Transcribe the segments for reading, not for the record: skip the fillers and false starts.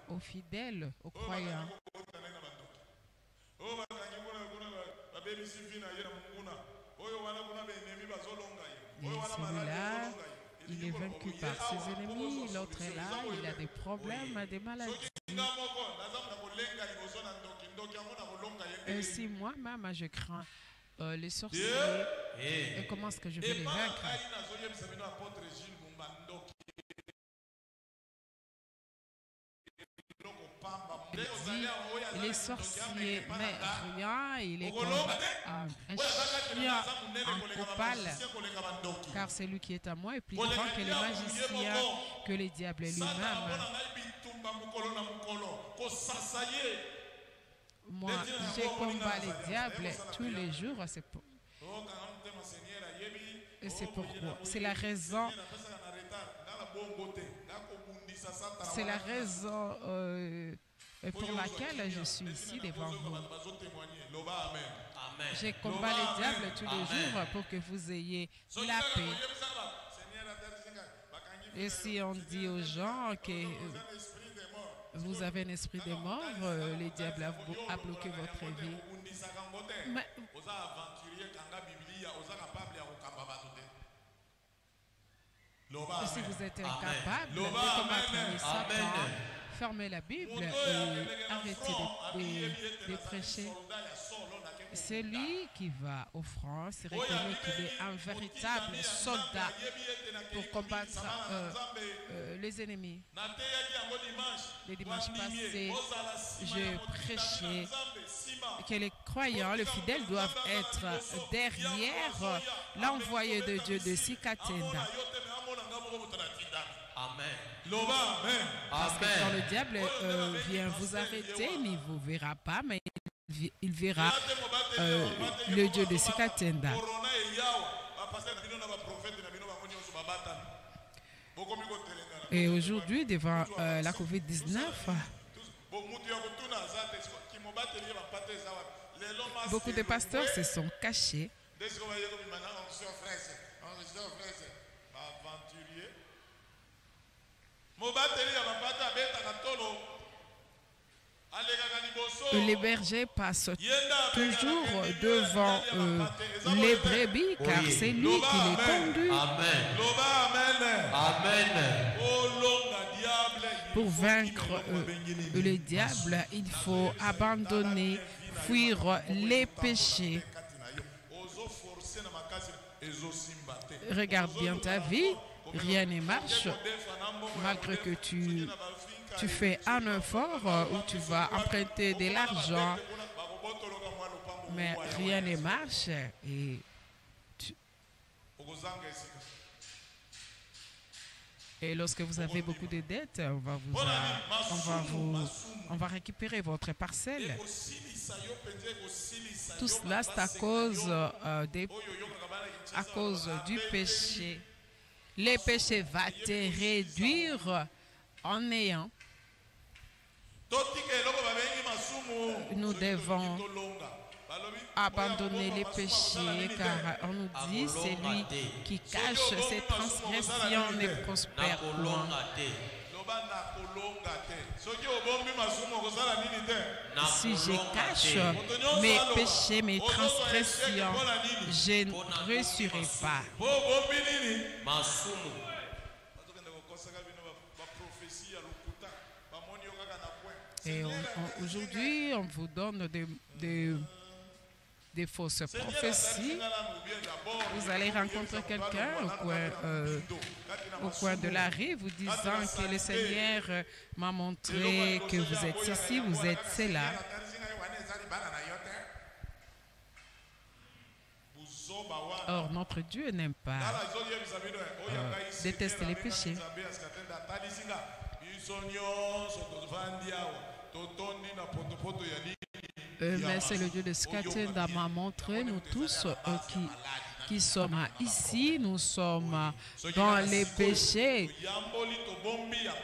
aux fidèles, aux croyants. Et celui-là, il est vaincu par ses ennemis. L'autre est là, il a des problèmes, des maladies. Ainsi, moi-même, je crains les sorciers. Et comment est-ce que je vais les vaincre? Il dit, les sorciers, mais rien, il est comme un chien en copal, car celui qui est à moi est plus grand que les magiciens, que les diables lui-même. Moi, j'ai combat les diables tous les jours, c'est pourquoi. C'est la raison pour laquelle je suis ici devant vous. J'ai combat les diables tous les jours pour que vous ayez la paix. Et si on dit aux gens que vous avez un esprit de mort, les diables a bloqué votre vie. Mais, si vous êtes incapable de combattre les Satan, fermez la Bible et arrêtez de prêcher. C'est lui qui va au front, c'est reconnu qu'il est un véritable soldat pour combattre les ennemis. Les dimanches passés, je prêchais que les croyants, les fidèles doivent être derrière l'envoyé de Dieu de Sikatenda. Amen. Parce que quand le diable vient vous arrêter, il ne vous verra pas, mais il verra le Dieu de Sikatenda. Et aujourd'hui, devant la COVID-19, beaucoup de pasteurs se sont cachés. Les bergers passent toujours devant les brebis, car c'est lui qui les conduit. Amen. Pour vaincre le diable, il faut abandonner, fuir les péchés. Regarde bien ta vie, rien ne marche, malgré que tu fais un effort où tu vas emprunter de l'argent, mais rien ne marche et lorsque vous avez beaucoup de dettes, on va récupérer votre parcelle. Tout cela, c'est à cause du péché. Le péché va te réduire en néant. Nous devons abandonner les péchés, car on nous dit celui qui cache ses transgressions ne prospère point. Si je cache mes péchés, mes transgressions, je ne réussirai pas. Et aujourd'hui, on vous donne des fausses prophéties. Vous allez rencontrer quelqu'un au coin de la rue, vous disant que le Seigneur m'a montré que vous êtes ici, vous êtes cela. Or, notre Dieu n'aime pas, déteste les péchés. Mais c'est le Dieu de Sikatenda m'a montré, nous tous qui sommes ici, nous sommes dans les péchés.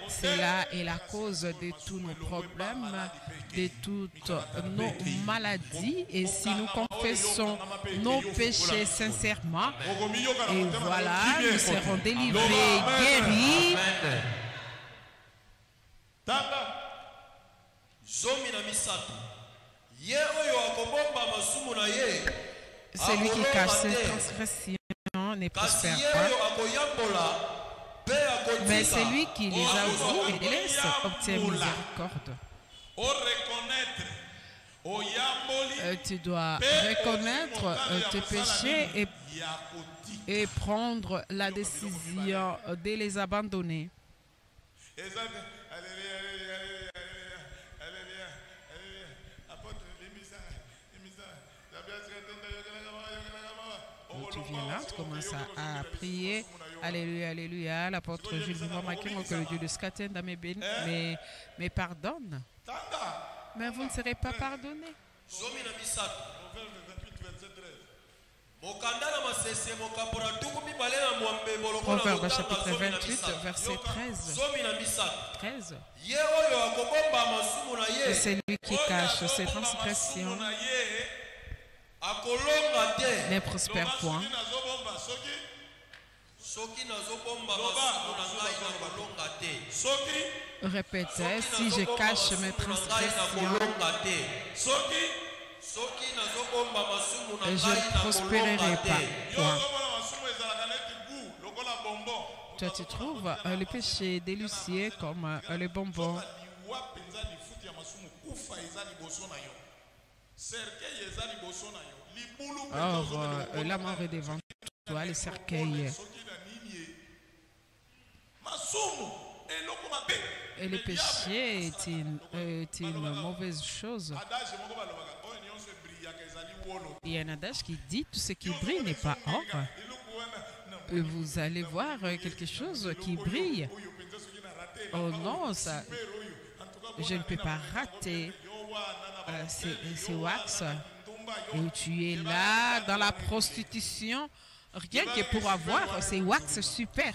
Cela est la cause de tous nos problèmes, de toutes nos maladies. Et si nous confessons nos péchés sincèrement, et voilà, nous serons délivrés, guéris. Celui qui cache ses transgressions ne prospère pas, mais celui qui les avoue et les laisse obtient miséricorde. Tu dois reconnaître tes péchés et prendre la décision de les abandonner. Tu viens là, tu commences à prier. Alléluia, alléluia. L'apôtre Jules Makingo, que le Dieu de Skatenda me pardonne. Mais vous ne serez pas pardonné. Proverbe chapitre 28, verset 13. C'est lui qui cache ses transgressions ne prospère point. Répétez, si je cache mes transgressions, je ne prospérerai pas. Point. Toi, tu trouves le péché délicieux comme le bonbon. Or, la mort est devant toi, le cercueil. Et le péché est une mauvaise chose. Il y a un adage qui dit tout ce qui brille n'est pas or. Vous allez voir quelque chose qui brille. Oh non, ça, je ne peux pas rater ces wax. Et tu es là dans la prostitution, rien que pour avoir ces wax super.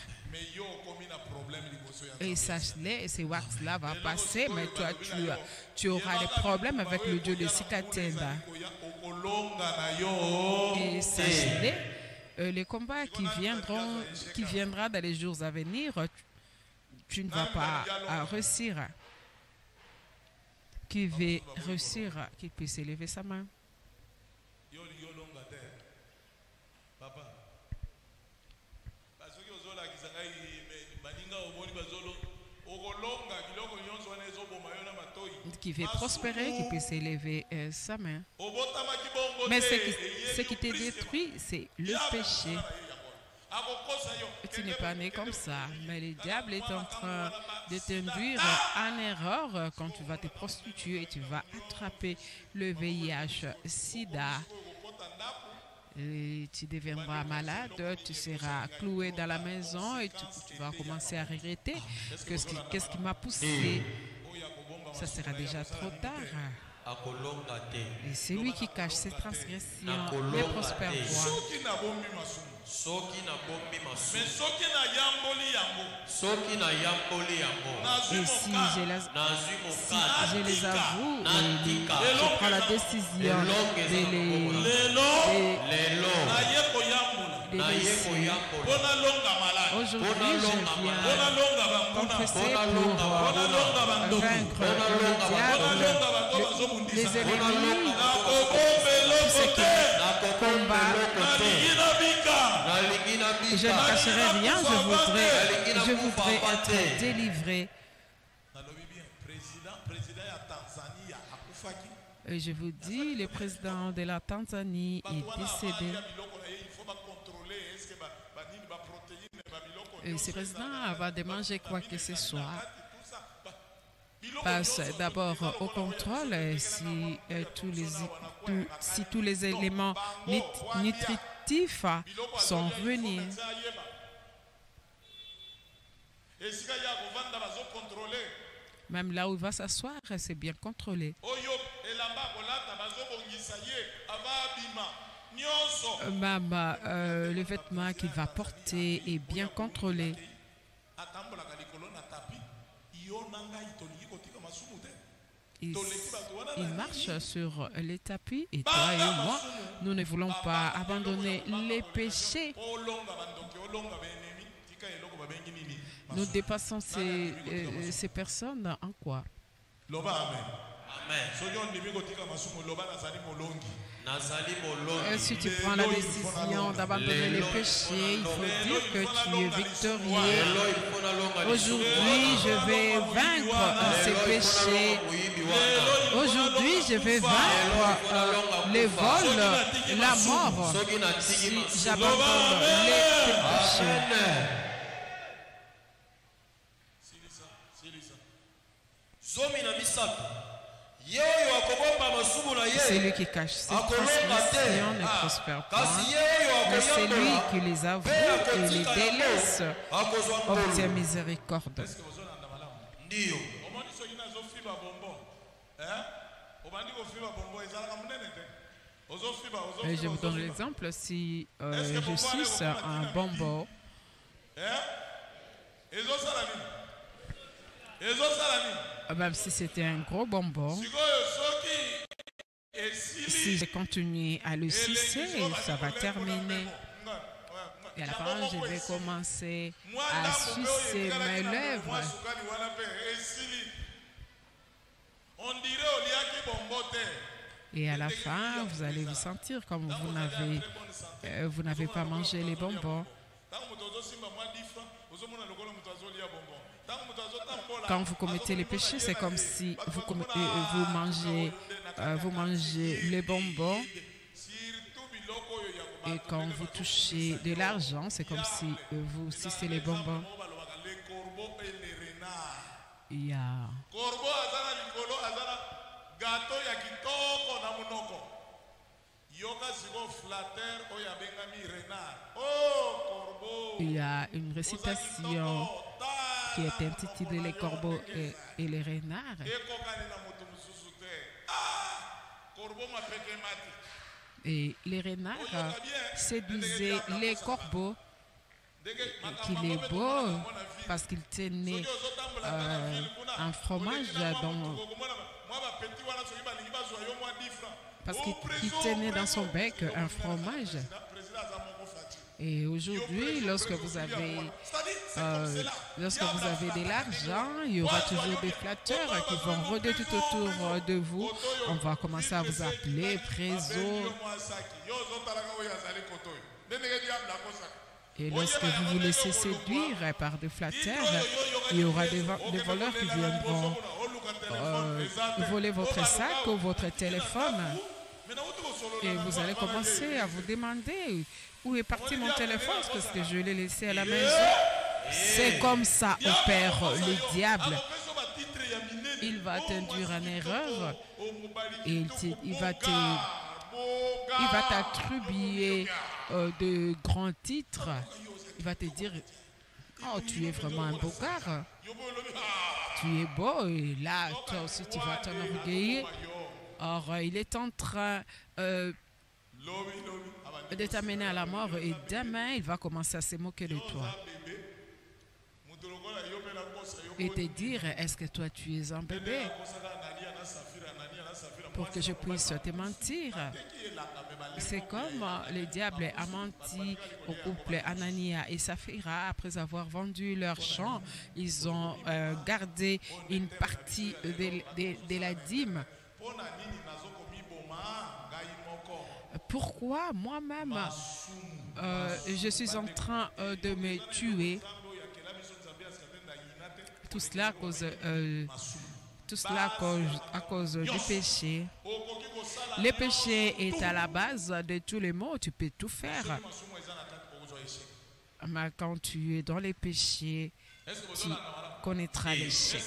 Et sache-le, ces wax-là vont passer, mais toi, tu auras des problèmes avec le Dieu de Sikatenda. Et sache-le, les combats qui viendront dans les jours à venir, tu ne vas pas réussir. Qui veut réussir, qu'il puisse élever sa main. Qui veut prospérer, qui puisse élever sa main. Mais ce qui te détruit, c'est le péché. Tu n'es pas né comme ça, mais le diable est en train de t'induire en erreur quand tu vas te prostituer et tu vas attraper le VIH, SIDA. Et tu deviendras malade, tu seras cloué dans la maison et tu vas commencer à regretter. Qu'est-ce qui m'a poussé? Ça sera déjà trop tard. Et celui qui cache ses transgressions ne prospère point. Et si je les avoue, je prends la décision de les laisser. Aujourd'hui, je viens confesser pour vaincre le diable, les ennemis, tous ceux qui combattent. Je ne cacherai rien, je voudrais être délivré. Et je vous dis, le président de la Tanzanie est décédé. Et ce président va demander quoi que ce soit. Passe d'abord au contrôle si tous les éléments nutritifs sont réunis. Même là où il va s'asseoir, c'est bien contrôlé. Même le vêtement qu'il va porter est bien contrôlé. Il marche sur les tapis et toi et moi, nous ne voulons pas abandonner les péchés. Nous dépassons ces personnes en quoi? Si tu prends la décision d'abandonner les péchés, il faut dire que tu es victorieux. Aujourd'hui, je vais vaincre ces péchés. Aujourd'hui, je vais vaincre les vols, la mort, si j'abandonne les péchés. Celui qui cache ses transgressions ne prospère pas, mais celui qui les avoue et les délaisse obtient miséricorde. Et je vous donne l'exemple, si je suce un bonbon, même si c'était un gros bonbon, si je continue à le sucer, ça va terminer. Et à la fin, je vais commencer à sucer mes lèvres. Et à la fin, vous allez vous sentir comme vous n'avez pas mangé les bonbons. Quand vous commettez les péchés, c'est comme si vous mangez les bonbons. Et quand vous touchez de l'argent, c'est comme si vous sucez les bonbons. Il y a une récitation qui est intitulée Les corbeaux et les renards. Et les renards séduisaient les corbeaux, qu'il est beau parce qu'il tenait un fromage parce qu'il tenait dans son bec un fromage. Et aujourd'hui, lorsque vous avez de l'argent, il y aura toujours des flatteurs qui vont rôder tout autour de vous. On va commencer à vous appeler trésor. Et lorsque vous vous laissez séduire par des flatteurs, il y aura des voleurs qui viendront voler votre sac ou votre téléphone. Et vous allez commencer à vous demander où est parti mon téléphone, parce que je l'ai laissé à la maison. C'est comme ça opère le diable. Il va t'induire en erreur et il va t'attribuer de grands titres. Il va te dire, oh, tu es vraiment un beau gars. Tu es beau et là, toi aussi, tu vas t'enorgueillir. Or, il est en train de t'amener à la mort et demain, il va commencer à se moquer de toi. Et te dire, est-ce que toi, tu es un bébé? Pour que je puisse te mentir. C'est comme le diable a menti au couple Anania et Saphira après avoir vendu leur champ. Ils ont gardé une partie de la dîme. Pourquoi moi-même je suis en train de me tuer? Tout cela à cause du péché. Le péché est à la base de tous les maux. Tu peux tout faire. Mais quand tu es dans les péchés, tu connaîtras l'échec.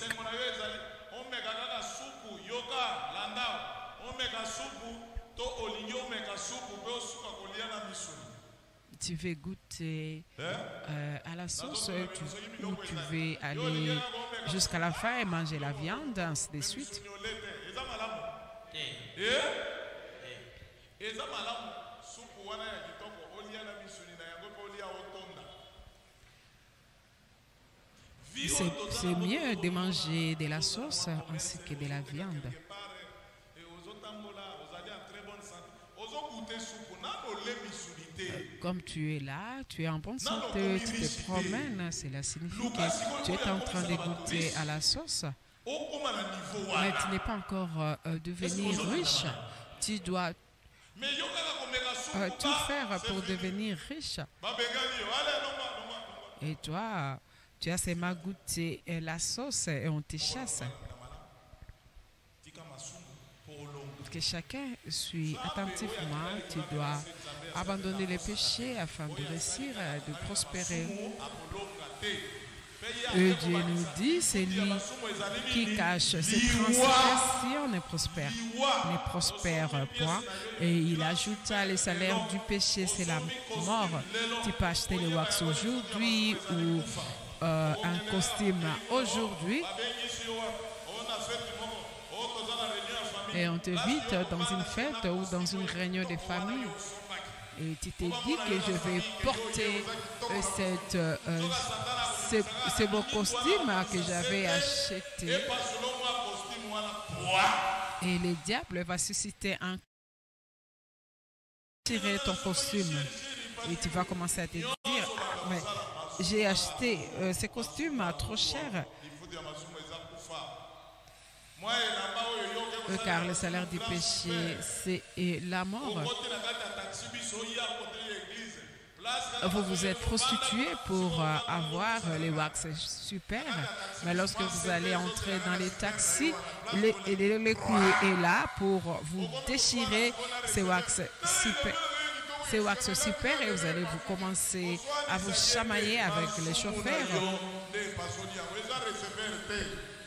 Tu veux goûter à la sauce, ou tu veux aller jusqu'à la fin et manger la viande, ainsi de suite. C'est mieux de manger de la sauce ainsi que de la viande. Comme tu es là, tu es en bonne santé, tu te promènes, cela signifie que tu es en train de goûter à la sauce. mais tu n'es pas encore devenu riche. Tu dois tout faire pour devenir riche. Et toi, tu as seulement goûté la sauce et on te chasse. Que chacun suit attentivement, tu dois abandonner les péchés afin de réussir, de prospérer. Et Dieu nous dit, c'est lui qui cache ses transgressions ne prospère point. Et il ajouta, le salaire du péché, c'est la mort. Tu peux acheter le wax aujourd'hui ou un costume aujourd'hui. Et on te vite dans une fête ou dans une réunion de famille. Et tu t'es dit que je vais porter ce beau costume que j'avais acheté. Et le diable va susciter un tirer ton costume. Et tu vas commencer à te dire, ah, mais j'ai acheté ce costume trop cher. Car le salaire du péché, c'est la mort. Vous vous êtes prostitué pour avoir les wax super, mais lorsque vous allez entrer dans les taxis, le coût est là pour vous déchirer ces wax super et vous allez vous commencer à vous chamailler avec les chauffeurs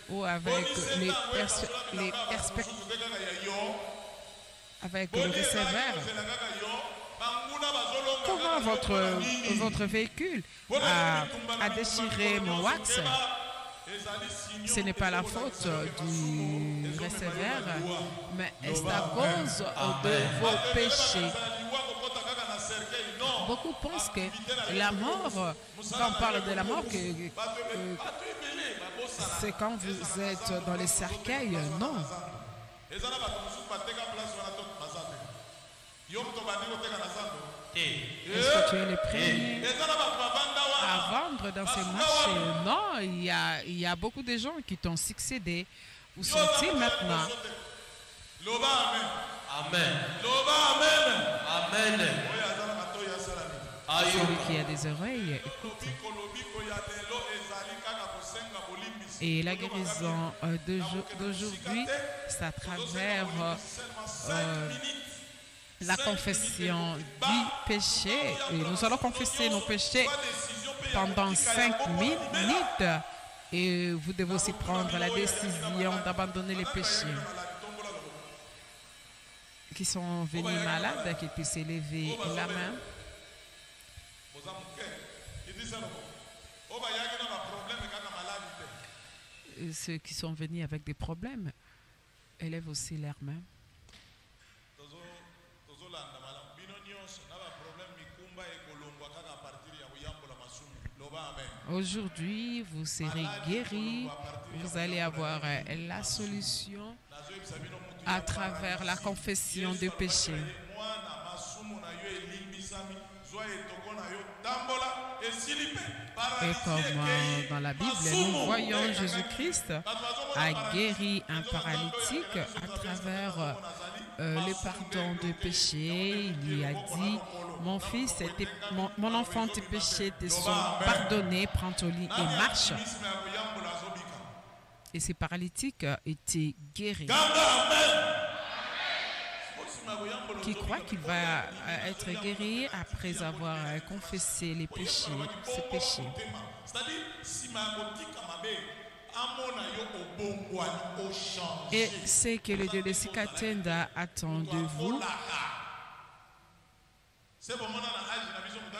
ou avec avec le receveur. Comment votre véhicule a déchiré mon wax? Ce n'est pas la faute du receveur, mais c'est à cause de vos péchés. Beaucoup pensent que la mort, quand on parle de la mort, c'est quand vous êtes dans les cercueils. Non. Est-ce que tu es le premier à vendre dans ces marchés? Non, il y a beaucoup de gens qui t'ont succédé. Où sont-ils maintenant? Amen. Amen. Celui qui a des oreilles, écoute. Et la guérison d'aujourd'hui, c'est à travers la confession du péché. Et nous allons confesser nos péchés pendant 5 minutes. Et vous devez aussi prendre la décision d'abandonner les péchés. Qui sont venus malades, qui puissent élever la main. Ceux qui sont venus avec des problèmes, élèvent aussi leurs mains. Aujourd'hui, vous serez guéris. Vous allez avoir la solution à travers la confession des péchés. Et comme dans la Bible, nous voyons Jésus-Christ a guéri un paralytique à travers le pardon de péché. Il lui a dit, mon fils, mon enfant, tes péchés te sont pardonnés, prends ton lit et marche. Et ces paralytiques étaient guéris. Qui croit qu'il va être guéri après avoir confessé les péchés, ses péchés. Et c'est que le Dieu de Sikatenda attend de vous,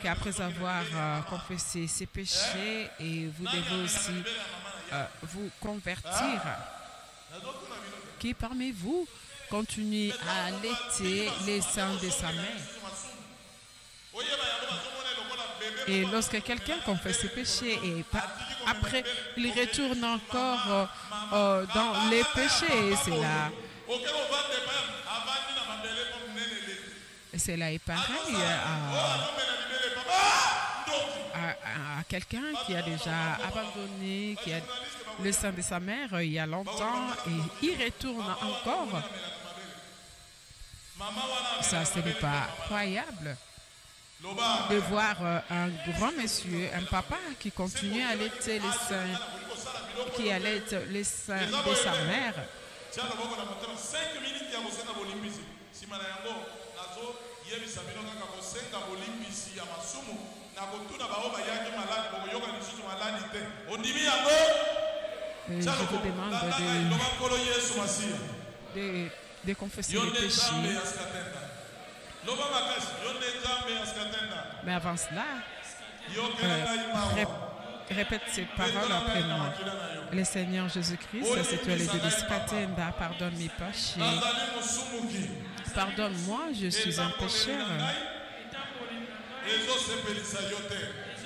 qu'après avoir confessé ses péchés, et vous devez aussi vous convertir, qui parmi vous continue à allaiter les seins de sa mère. Et lorsque quelqu'un confesse ses péchés et après il retourne encore dans les péchés, cela est pareil à quelqu'un qui a déjà abandonné, le sein de sa mère il y a longtemps et il retourne encore. Ça, ce n'est pas croyable de voir un grand monsieur, un papa qui continue à allaiter les seins, qui allait les seins de sa mère. Je vous demande de confesser les péchés. Mais avant cela, répète ces paroles après moi. Le Seigneur Jésus-Christ, c'est toi le Dieu de Skatenda, pardonne mes péchés. Pardonne-moi, je suis un pécheur.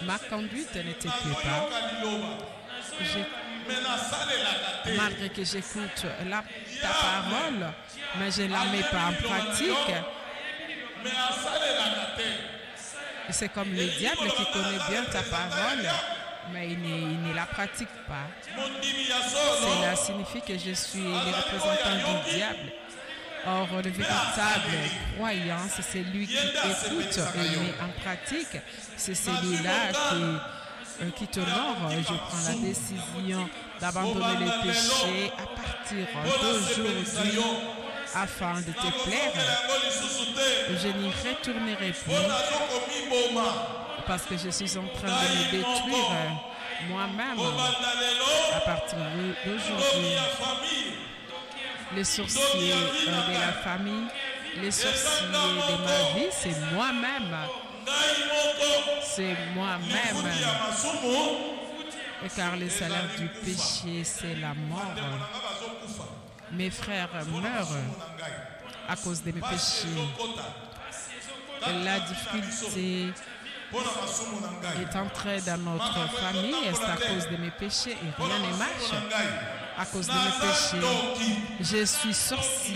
Ma conduite ne te plaît pas. Malgré que j'écoute ta parole, mais je ne la mets pas en pratique. C'est comme le diable qui connaît bien ta parole, mais il ne la pratique pas. Cela signifie que je suis le représentant du diable. Or, le véritable croyant, c'est celui qui écoute et met en pratique. C'est celui-là qui t'honore. Je prends la décision d'abandonner les péchés à partir d'aujourd'hui afin de te plaire. Je n'y retournerai plus parce que je suis en train de me détruire moi-même à partir d'aujourd'hui. Les sorciers de la famille, les sorciers de ma vie, c'est moi-même. C'est moi-même. Car le salaire du péché, c'est la mort. Mes frères meurent à cause de mes péchés. La difficulté est entrée dans notre famille, c'est à cause de mes péchés et rien ne marche. À cause de mes péchés, je suis sorcier,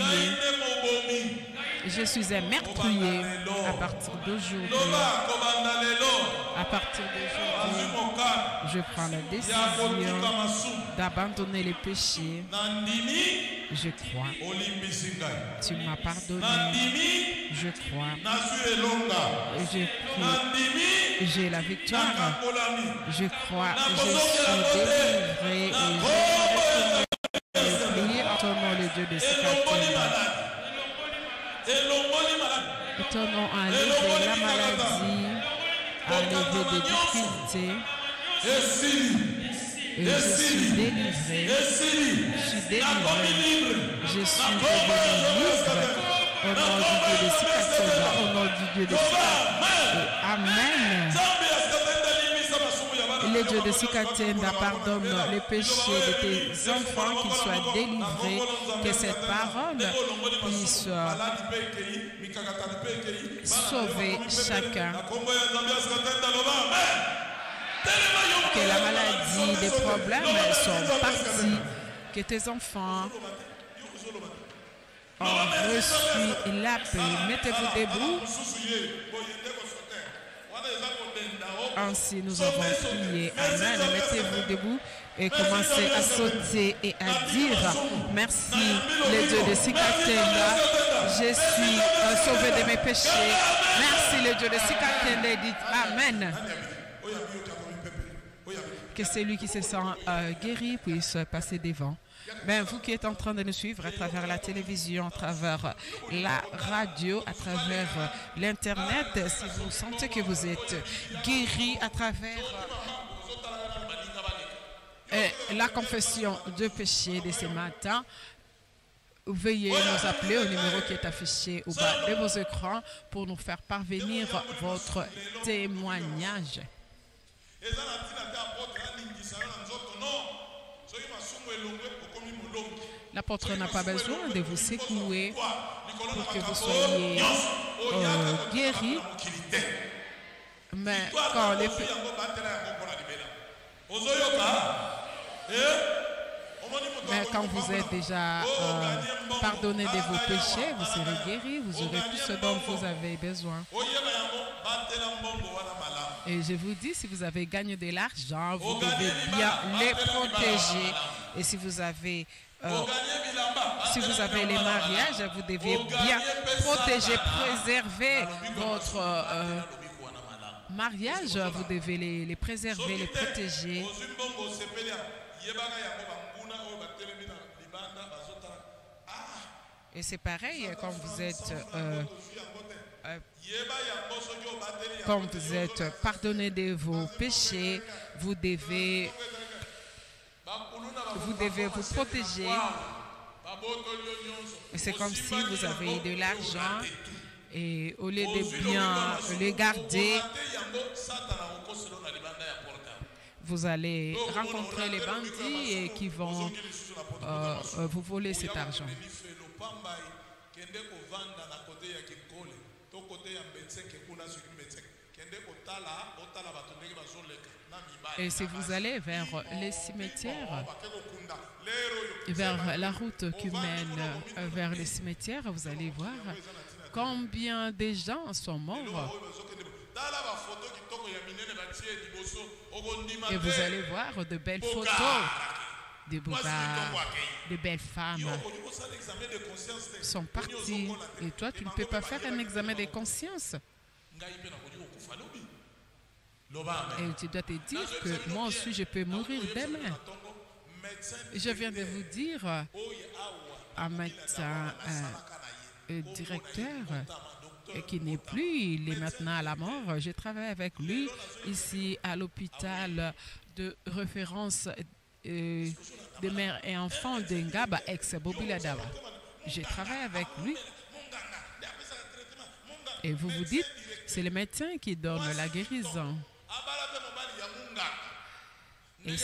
je suis un meurtrier à partir d'aujourd'hui. À partir d'aujourd'hui, je prends la décision d'abandonner les péchés. Je crois. Tu m'as pardonné. Je crois. Je prie. J'ai la victoire. Je crois. Je suis délivré et je vais prier en ton nom, le Dieu de Skatenda. Ton nom a enlevé la maladie, a enlevé des difficultés. Et je suis délivré. Je suis délivré. Je suis devenu libre. Au nom du Dieu de Skatenda, au nom du Dieu de Skatenda. Amen. Le Dieu de Skatenda pardonne les péchés de tes enfants, qu'ils soient délivrés, que cette parole puisse sauver chacun. Que la maladie, les problèmes sont partis, que tes enfants ont reçu la paix. Mettez-vous debout. Ainsi nous avons prié. Amen. Mettez-vous debout et commencez à sauter et à dire merci le Dieu de Skatenda. Je suis sauvé de mes péchés. Merci le Dieu de Skatenda et dites Amen. Que celui qui se sent guéri puisse passer devant. Ben, vous qui êtes en train de nous suivre à travers la télévision, à travers la radio, à travers l'Internet, si vous sentez que vous êtes guéri à travers la confession de péché de ce matin, veuillez nous appeler au numéro qui est affiché au bas de vos écrans pour nous faire parvenir votre témoignage. L'apôtre n'a pas besoin de vous secouer pour que vous soyez guéris. Mais quand vous êtes déjà pardonné de vos péchés, vous serez guéris, vous aurez tout ce dont vous avez besoin. Et je vous dis, si vous avez gagné de l'argent, vous devez bien les protéger. Et si vous avez les mariages, vous devez bien protéger, préserver votre mariage. Vous devez les préserver, les protéger. Et c'est pareil quand vous êtes pardonné de vos péchés, vous devez vous protéger. Et c'est comme si vous avez de l'argent et au lieu de bien le garder, vous allez rencontrer les bandits et qui vont vous voler cet argent. Et si vous allez vers les cimetières, vers la route qui mène vers les cimetières, vous allez voir combien de gens sont morts. Et vous allez voir de belles photos, de belles femmes sont parties. Et toi, tu ne peux pas faire un examen de conscience. Et tu dois te dire que moi aussi, je peux mourir demain. Je viens de vous dire, un médecin directeur qui n'est plus, il est maintenant à la mort. Je travaille avec lui ici à l'hôpital de référence de mères et enfants de Ngaba, ex-Bobiladaba. Je travaille avec lui. Et vous vous dites, c'est le médecin qui donne la guérison. Et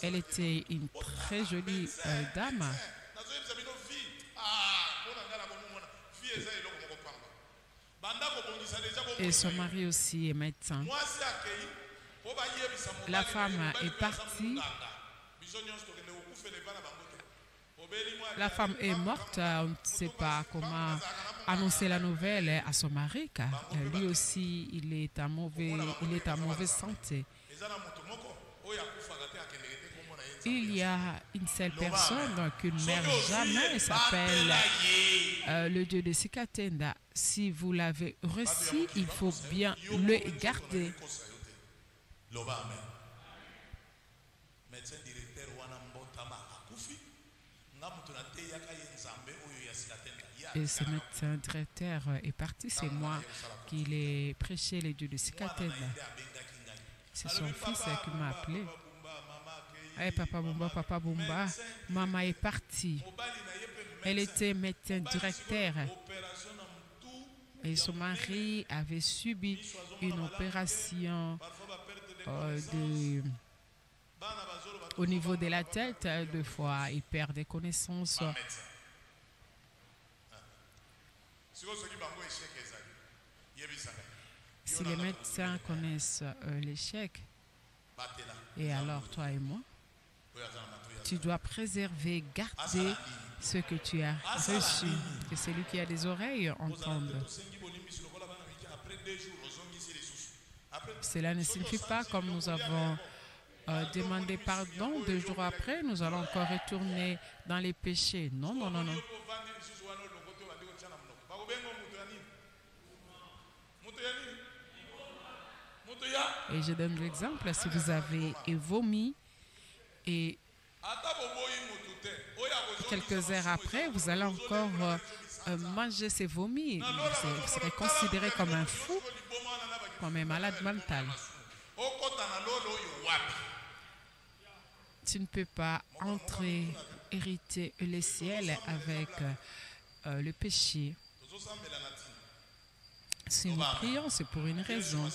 elle était une très jolie dame. Et son mari aussi est médecin. La femme est partie. La femme est morte. On ne sait pas comment annoncer la nouvelle à son mari, car lui aussi, il est en mauvaise santé. Il y a une seule personne qui ne meurt jamais, s'appelle le Dieu de Sikatenda. Si vous l'avez reçu, il faut bien le garder. Et ce médecin directeur est parti, c'est moi qui l'ai prêché les dieux de Sikatenda. C'est son fils qui m'a appelé. Hey, Papa Bumba, maman est partie. Elle était médecin directeur. Et son mari avait subi une opération au niveau de la tête. 2 fois, il perd des connaissances. Si les médecins connaissent l'échec, et alors toi et moi, tu dois préserver, garder ce que tu as reçu. Que celui qui a des oreilles entende. Cela ne signifie pas, comme nous avons demandé pardon, 2 jours après, nous allons encore retourner dans les péchés. Non, non, non, non. Et je donne l'exemple, si vous avez vomi et quelques heures après, vous allez encore manger ces vomis. Vous serez considéré comme un fou, comme un malade mental. Tu ne peux pas hériter le ciel avec le péché. Si nous prions, c'est pour une raison.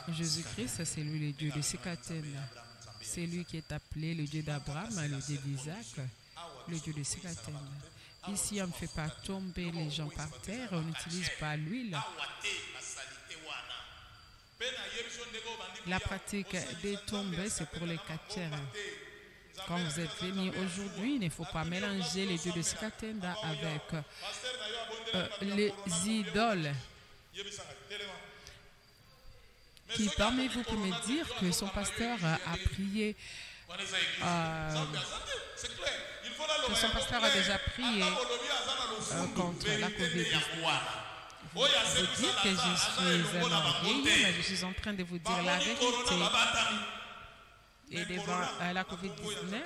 Jésus-Christ, c'est lui le Dieu de Sikatenda. C'est lui qui est appelé le Dieu d'Abraham, le Dieu d'Isaac, le Dieu de Sikatenda. Ici, on ne fait pas tomber les gens par terre, on n'utilise pas l'huile. La pratique des tombées, c'est pour les catchers. Quand vous êtes venus aujourd'hui, il ne faut pas mélanger les dieux de Sikatenda avec les idoles. Qui parmi vous peut me dire que son pasteur a prié, que son pasteur a déjà prié contre la COVID-19? Vous dire que je suis un orgueil, mais je suis en train de vous dire la vérité. Et devant la COVID-19,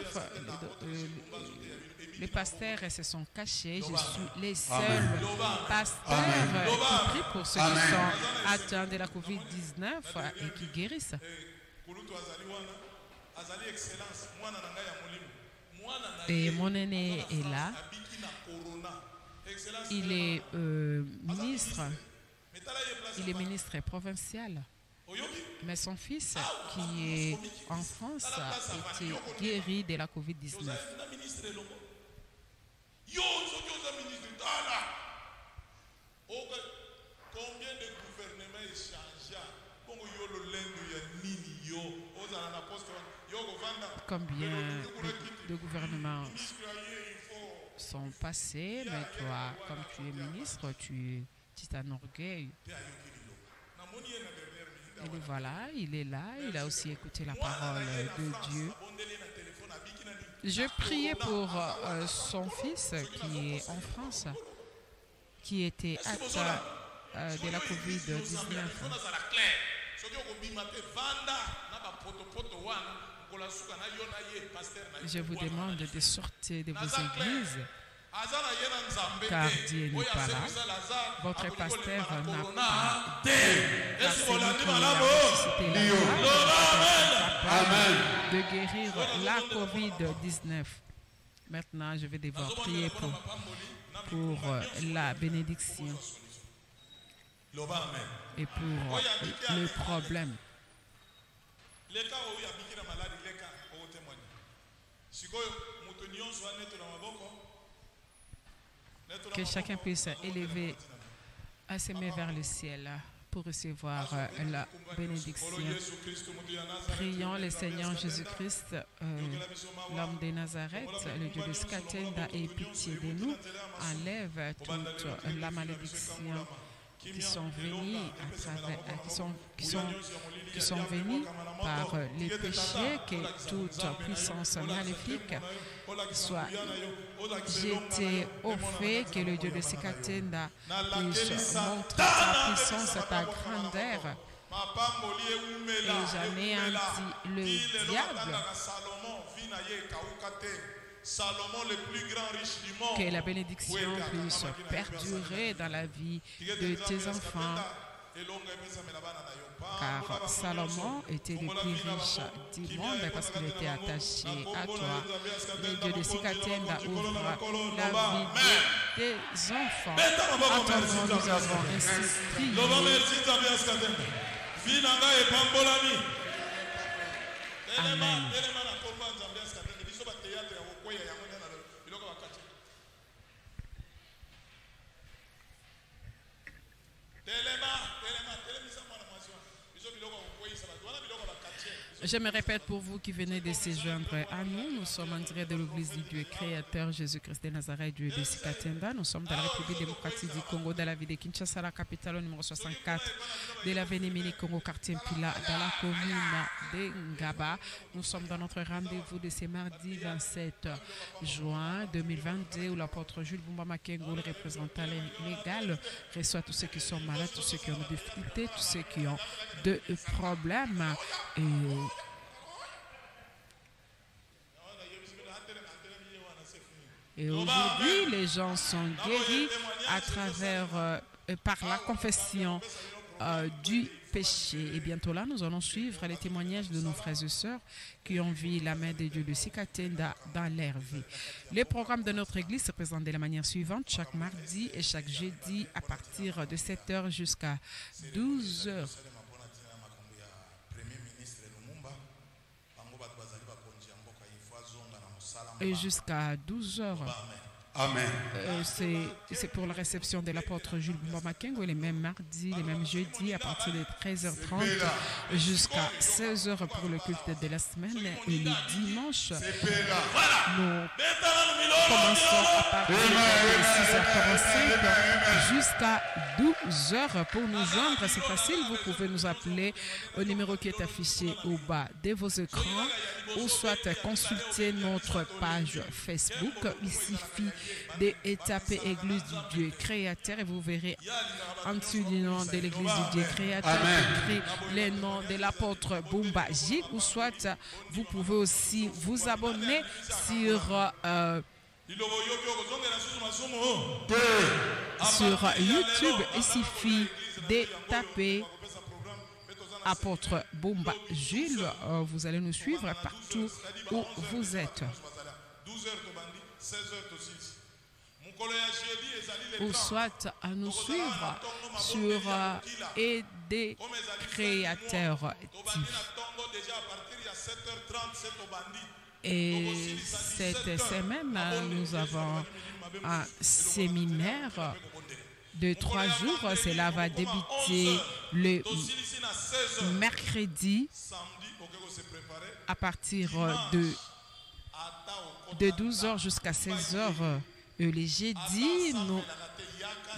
les pasteurs se sont cachés. Je suis les seuls pasteurs qui prient pour ceux qui sont atteints de la COVID-19 et qui guérissent. Et mon aîné est là. Il est ministre. Il est ministre provincial. Mais son fils, qui est en France, a été guéri de la COVID-19. Combien de gouvernements échangent? Combien de gouvernements sont passés, mais toi, comme tu es ministre, tu t'enorgueilles. Et voilà, il est là, il a aussi écouté la parole de Dieu. Je priais pour son fils qui est en France, qui était atteint de la COVID-19. Je vous demande de sortir de vos églises, car Dieu n'est pas là. Votre pasteur n'a pas de guérir la COVID-19. Maintenant, je vais devoir prier pour la bénédiction et pour le problème. Que chacun puisse élever à ses mains vers le ciel pour recevoir la bénédiction. Prions le Seigneur Jésus-Christ, l'homme de Nazareth, le Dieu de Scatenda, ait pitié de nous, enlève toute la malédiction qui sont venus à travers, qui sont venus par les péchés, que toute puissance maléfique soit jetée au fait, que le Dieu de Sikatenda puisse montrer ta puissance, ta grandeur. Et j'anéantis le diable. Que la bénédiction puisse perdurer dans la vie de tes enfants. Car Salomon était le plus riche du monde parce qu'il était attaché à toi. Le Dieu de Sikatenda ouvre la vie de tes enfants. Attends, nous avons ainsi prié. Amen. Je me répète pour vous qui venez de se joindre à nous. Nous sommes en direct de l'Église du Dieu créateur Jésus-Christ de Nazareth, Dieu de Sikatenda. Nous sommes dans la République démocratique du Congo, dans la ville de Kinshasa, la capitale au numéro 64 de l'avenue Mini Congo, quartier Mpila, dans la commune de Ngaba. Nous sommes dans notre rendez-vous de ce mardi 27 juin 2022 où l'apôtre Jules Bumba Makengo, le représentant légal, reçoit tous ceux qui sont malades, tous ceux qui ont des difficultés, tous ceux qui ont des problèmes. Et aujourd'hui, les gens sont guéris à travers, par la confession du péché. Et bientôt là, nous allons suivre les témoignages de nos frères et sœurs qui ont vu la main de Dieu de Sikatenda dans leur vie. Le programme de notre église se présente de la manière suivante, chaque mardi et chaque jeudi à partir de 7h jusqu'à 12h. Et jusqu'à 12h. Amen. C'est pour la réception de l'apôtre Jules Bumba Makengo les mêmes mardis, les mêmes jeudis à partir de 13h30 jusqu'à 16h pour le culte de la semaine. Et le dimanche, nous commençons à partir de 6h45 jusqu'à 12h. Pour nous joindre, c'est facile, vous pouvez nous appeler au numéro qui est affiché au bas de vos écrans ou soit consulter notre page Facebook. Il suffit de taper Église du Dieu Créateur et vous verrez en dessous du nom de l'Église du Dieu Créateur écrit le nom de l'apôtre Bumba Gilles, ou soit vous pouvez aussi vous abonner sur YouTube. Il suffit de taper apôtre Bumba Jules, vous allez nous suivre partout où vous êtes. Ou soit à nous suivre sur Aide Créateur TV. Et cette semaine, nous avons un séminaire de 3 jours. Cela va débuter le mercredi à partir de 12h jusqu'à 16h. Les jeudis,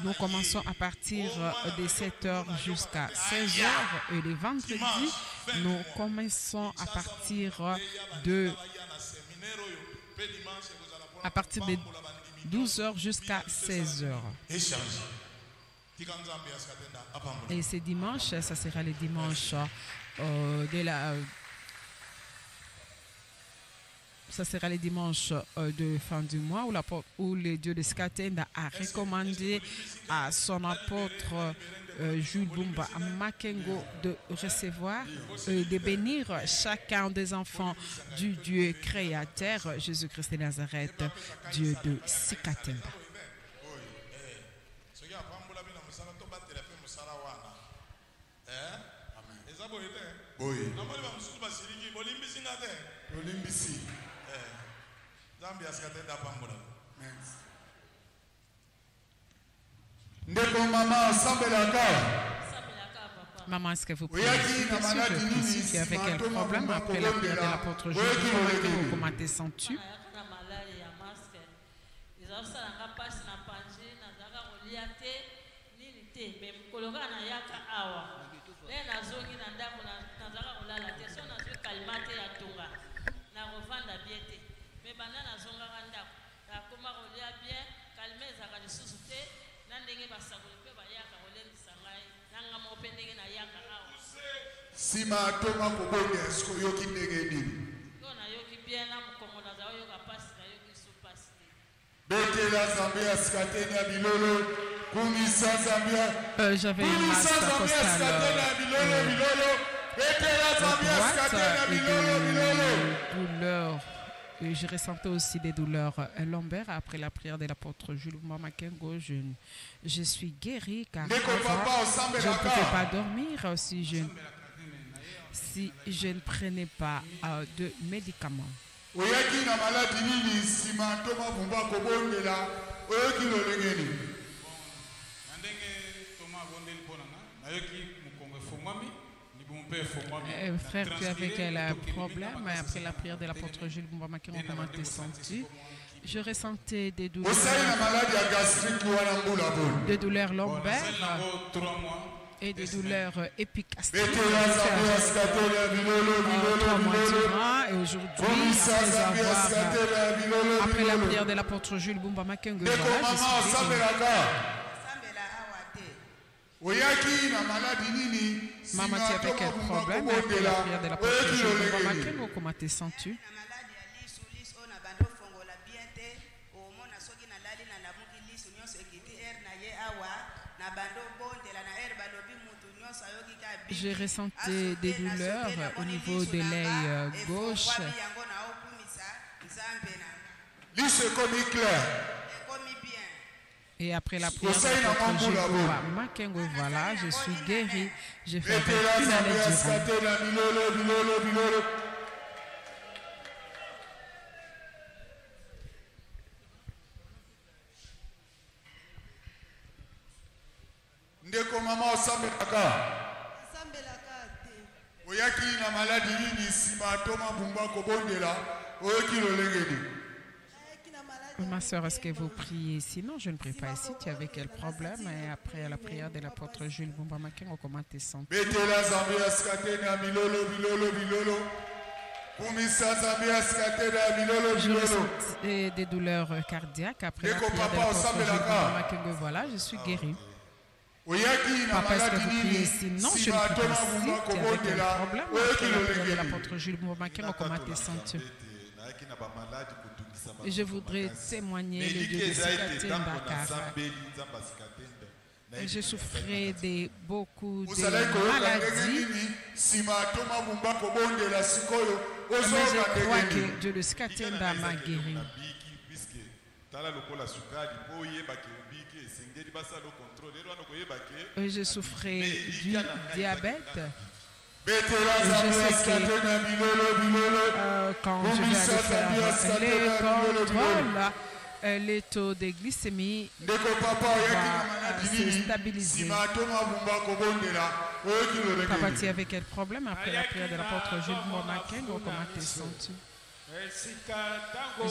nous commençons à partir de 7h jusqu'à 16h. Et les vendredis, nous commençons à partir de 12h jusqu'à 16h. Et ces dimanches, ça sera les dimanches ça sera les dimanches de fin du mois où le Dieu de Skatenda a recommandé à son apôtre Jules Bumba Makengo de recevoir, de bénir chacun des enfants du Dieu créateur, Jésus-Christ de Nazareth, Dieu de Sikatenda. Maman, est-ce que vous pouvez expliquer avec quel problème après la prière de l'apôtre Jules Bumba comment te sens-tu? Sima toma kobonya esko yoki ndenge nini betela Zambia skatena bilolo kumisa Zambia j'avais une masse postale betela Zambia skatena bilolo douleur. Et je ressentais aussi des douleurs lombaires après la prière de l'apôtre Jules Bumba Makengo. Je suis guéri car avant, je ne pouvais pas dormir si je ne prenais pas de médicaments. Frère, tu avais quel problème après la prière de l'apôtre Jules Bumba Makengo? Comment t'es senti? Je ressentais des douleurs lombaires et des douleurs épigastriques. 3 mois durant, et aujourd'hui, après la prière de l'apôtre Jules Bumba Makengo, maman, tu avais quel problème après la prière de l'apôtre Jules Bumba Makengo? Comment te sens-tu? J'ai ressenti des douleurs au niveau de l'œil gauche. Et après la prière de l'apôtre Jules Bumba Makengo, voilà, je suis guéri. J'ai fait une année durant. osambelaka oyaki na maladi nini nsima toma bumba kobondela oyoki lolengedi. Ma soeur, est-ce que vous priez? Sinon, je ne prie pas ici. Tu avais quel problème? Et après la prière de l'apôtre Jules Bumbamakengo, comment te sens? Je ressens des douleurs cardiaques après la prière de l'apôtre Jules Bumbamakengo. Voilà, je suis guéri. Papa, est-ce que vous priez? Sinon, je ne prie pas ici. Tu avais quel problème? Après la prière de l'apôtre Jules Bumbamakengo, comment te sens-tu? Je voudrais témoigner le Dieu de Sikatemba, car je souffrais de beaucoup de maladies. Mais je crois que Dieu de Sikatemba m'a guéri. Je souffrais du diabète. Je sais que quand je vais aller faire les contrôles, le taux de glycémie va se stabiliser. Papa, tu avais quel problème après la prière de l'apôtre Jules Bumbamakengo? Comment te sens-tu?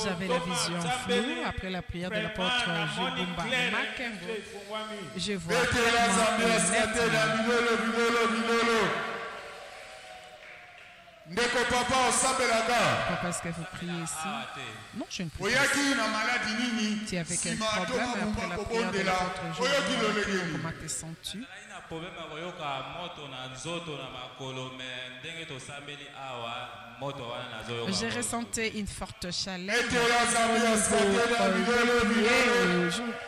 J'avais la vision floue après la prière de l'apôtre Jules Bumbamakengo. Je vois clairement et nettement. Papa, est-ce que vous priez ici? Non, je ne prie pas. Tu avais quel problème après la prière de l'apôtre Jules? Comment te sens-tu? J'ai ressenti une forte chaleur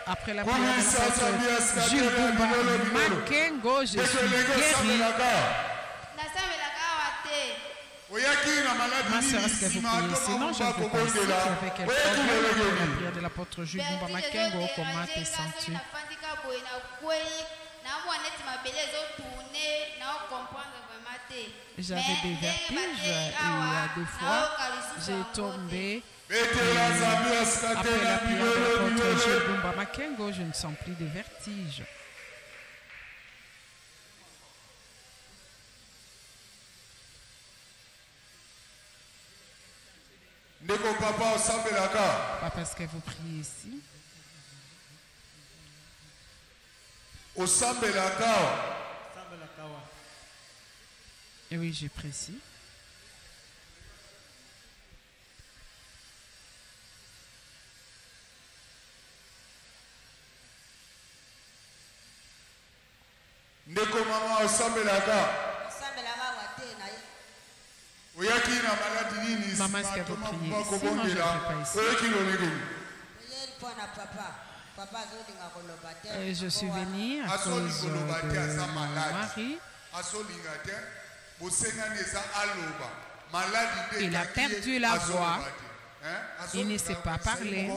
après la prière de l'apôtre Jules Bumbamakengo. Je suis guéri. Ma soeur, est-ce que vous priez? Sinon, je ne peux pas ici. Tu avais quel problème après la prière de l'apôtre Jules Bumbamakengo? Comment te sens-tu? J'avais des vertiges et des fois, j'ai tombé. Après la prière de l'apôtre Jules Bumbamakengo, je ne sens plus de vertiges. Papa, est-ce que vous priez ici? Et oui, je prie ici. Maman, est-ce que vous priez ici? Non, je ne prie pas ici. Je suis venue à cause de mon mari. Il a perdu la voix. Il ne sait pas parler.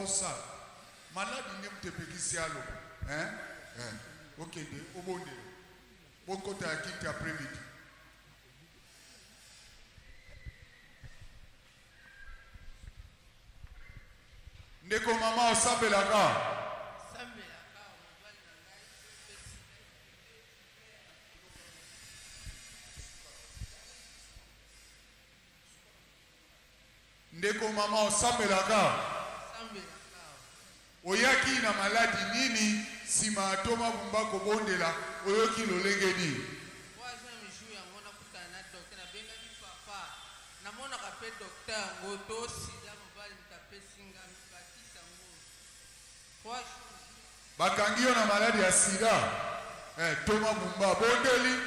Ndeko mama osambelaka. Ndeko mama osambelaka. Oyaki na maladi nini sima atoma bumba kobondela oyoki lolengedi. Bakangio na maladi ya sida toma bumba bondeli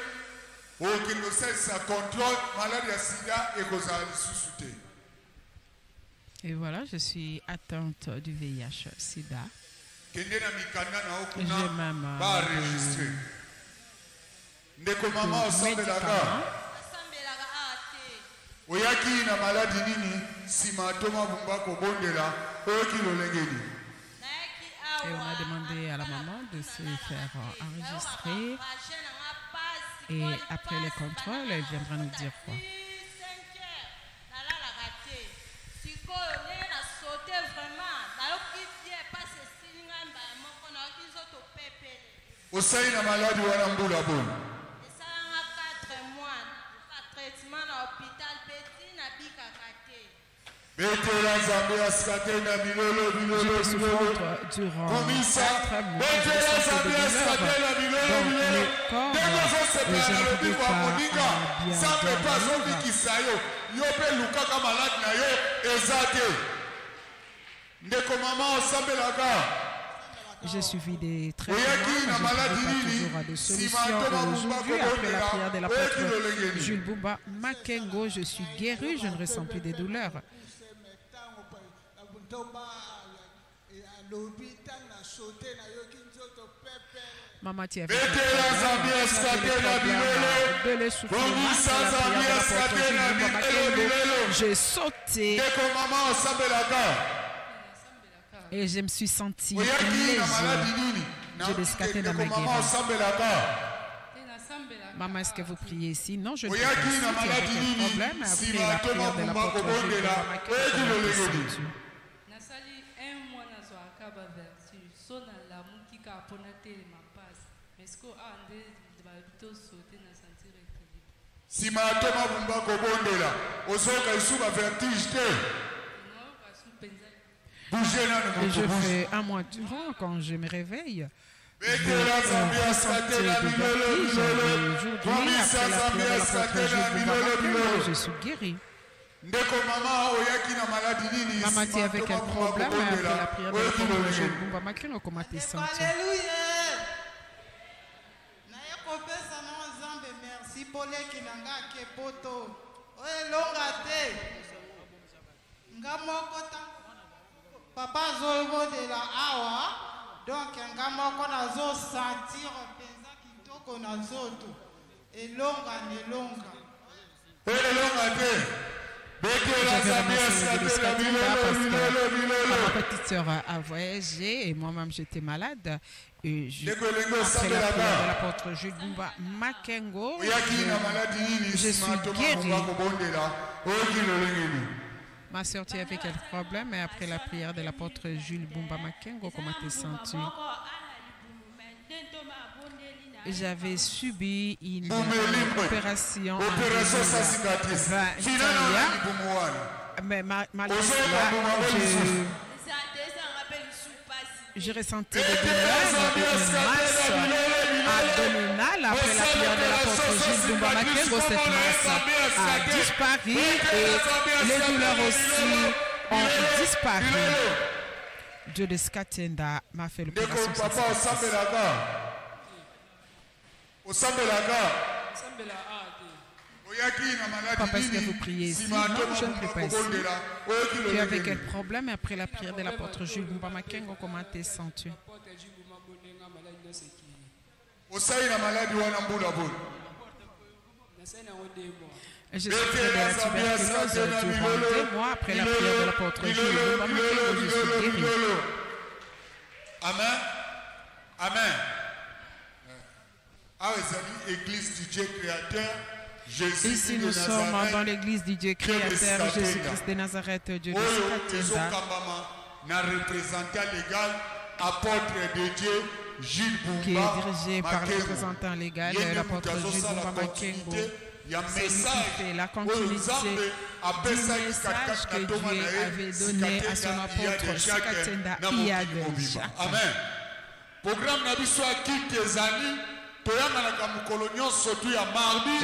okino sesa contrôle maladi ya sida ekozala lisusu te. Et voilà, je suis atteinte du VIH sida. Kende na mikanda na okuna J'ai même ba enregistré. Ndeko mama osambelaka. Oyaki na maladi nini sima toma bumba kobondela oyoki lolengedi. Et on a demandé à la maman de se faire enregistrer. Et après le contrôle, elle viendra nous dire quoi. osali na maladi wana mbula bona esalanga 4 mois traitement na hôpital petit na bikaka te. betela nzambe asika te na bilolo bilolo bilolo komisa betela nzambe asika te na bilolo bilolo ndenge ozosepela na lobiko ya moninga nzambe mpe azobikisa yo yo mpe lukaka maladi na yo eza te ndeko mama osambelaka. J'ai suivi des traitements, mais je ne trouvais pas toujours de solution. Aujourd'hui, après la prière de l'apôtre Jules Bumba Makengo, je suis guéri, je ne ressens plus de douleurs. Maman, tu avais de l'essoufflement, j'ai sauté et je me suis senti léger. J'ai descaté dans ma guérison. Maman, est-ce que vous priez ici? Non, je ne prie pas ici. Tu as un problème après la prière de l'apôtre Jules Et je fais un mois durant quand je me réveille. Je ressentais des vertiges. Aujourd'hui, après la prière de l'apôtre Jules Bumba Makengo, je suis guéri. Maman, tu avais quel problème après la prière de l'apôtre Jules Bumba Makengo? Comment tu te sens? Merci pour les qui n'ont pas de poto. Oui, l'ongate. Papa Zolvo de la Awa. Donc, ngamoko nazo sentir penza kitoko nazoto. Elonga nelonga. Elonga. J'avais ramassé les Scatenda parce que ma petite sœur a voyagé et moi-même j'étais malade. Et après la prière de l'apôtre Jules Bumba Makengo, je suis guéri. Ma sœur, tu avais quel problème? Et après la prière de l'apôtre Jules Bumba Makengo, comment t'es senti? J'avais subi une opération en 2021. Mais malgré cela, je ressentais des douleurs, une masse abdominale. Après la prière de l'apôtre Jules Bumba Makengo, cette masse a disparu et les douleurs aussi ont disparu. Dieu de Scatenda m'a fait l'opération. Papa, est-ce que vous priez ici? Non, je ne prie pas ici. Tu avais quel problème après la prière de l'apôtre Jules Bumba Makengo? Comment te sens-tu? Je suis de la tuberculose durant 2 mois après la prière de l'apôtre Jules Bumba Makengo. Je suis guéri. Amen. Amen. Ici, nous sommes dans l'église du Dieu créateur, Jésus-Christ de Nazareth, Dieu de Scatenda. Qui est dirigé par le représentant légal, l'apôtre Jules Bumba Makengo. C'est lui qui fait la continuité du message que Dieu avait donné à son apôtre Scatenda il y a déjà. Amen. Programme Nabiswa Kitezani.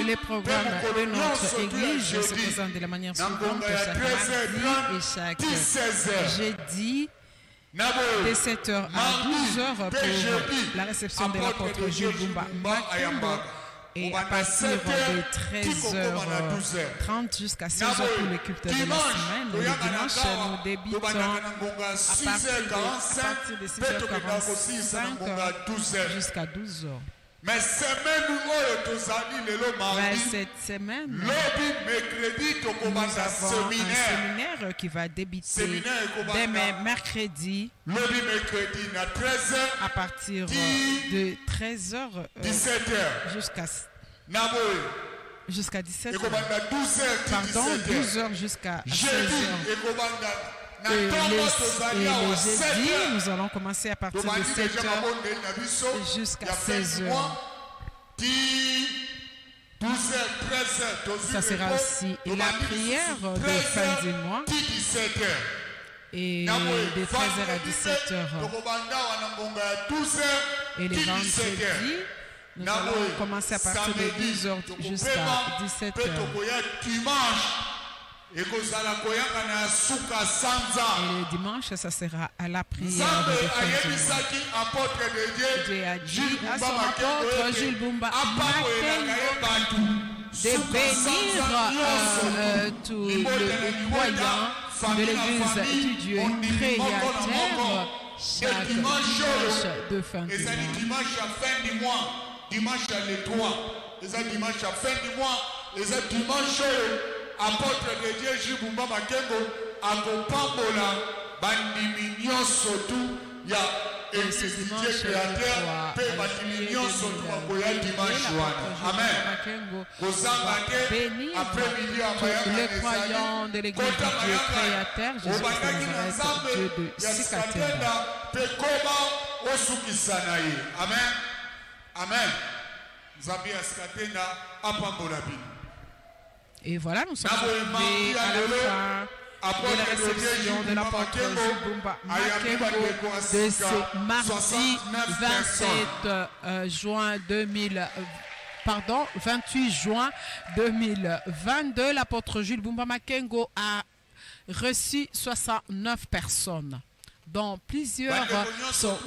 Les programmes de notre église se présentent de la manière suivante chaque mardi et chaque jeudi de 7h à 12h pour la réception de l'apôtre Jules Bumba Makengo et à partir de 13h30 jusqu'à 16h pour le culte de la semaine. Le dimanche, nous débutons à partir de 6h45 jusqu'à 12h. Mais cette semaine, nous avons un séminaire qui va débuter dès mercredi à partir de 13h jusqu'à 17h. Pardon, 12h jusqu'à 16h. et le jeudi, nous allons commencer à partir de 7h jusqu'à 16h. Ça sera aussi la prière de fin du mois. Et de 13h à 17h. Et les vendredis, nous allons commencer à partir de 12h jusqu'à 17h. Et le dimanche, ça sera à la prière de fin du mois. Dieu a dit à son apôtre Jules Bumba Makengo de bénir tous les croyants de l'église du Dieu créateur chaque dimanche de fin du mois. Dimanche les 3, les dimanches à fin du mois, les dimanches apôtre de Dieu Jules Bumba Makengo akopambola bandimi nyonso tu ya ce dimanche Amen. Bénis les croyants de l'église du Dieu créateur Jésus de Nazareth, Dieu de Sikatenda. Amen. Amen. Nzambe ya Sikatenda apambola bino. Et voilà, nous sommes arrivés à la fin de la réception de l'apôtre Jules Bumba Makengo de ce mardi 28 juin 2022. L'apôtre Jules Bumba Makengo a reçu 69 personnes, dont plusieurs sont